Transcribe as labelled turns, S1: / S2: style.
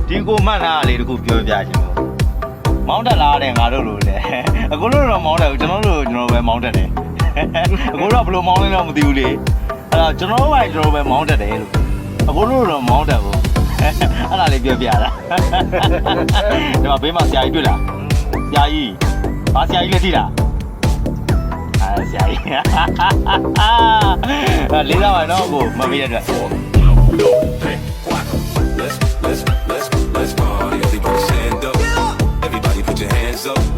S1: ဒီကိုမှတ်ထားလေတကူပြောပြချင်လို့မောင်းတက်လာတဲ့ငါတို့လိုလေအခုတို့တော့မောင်းတယ်ကျွန်တော်ပဲမောင်းတက်တယ်အခုတော့ဘယ်လိုမောင်းလဲတော့မသိဘူးလေအဲ့တော့ကျွန်တော်ပဲမောင်းတက်တယ်လို့အခုတို့တော့မောင်းတက်ဘူးအဲ့ဒါလေးပြောပြတာဒီမှာဘေးမှာဆရာကြီးတွေ့လားဆရာကြီးဘာဆရာကြီးလဲသိလားဆရာကြီးလေးစားပါတော့ကိုမမေ့ရတဲ့
S2: Let's party. Everybody stand up. Everybody put your hands up.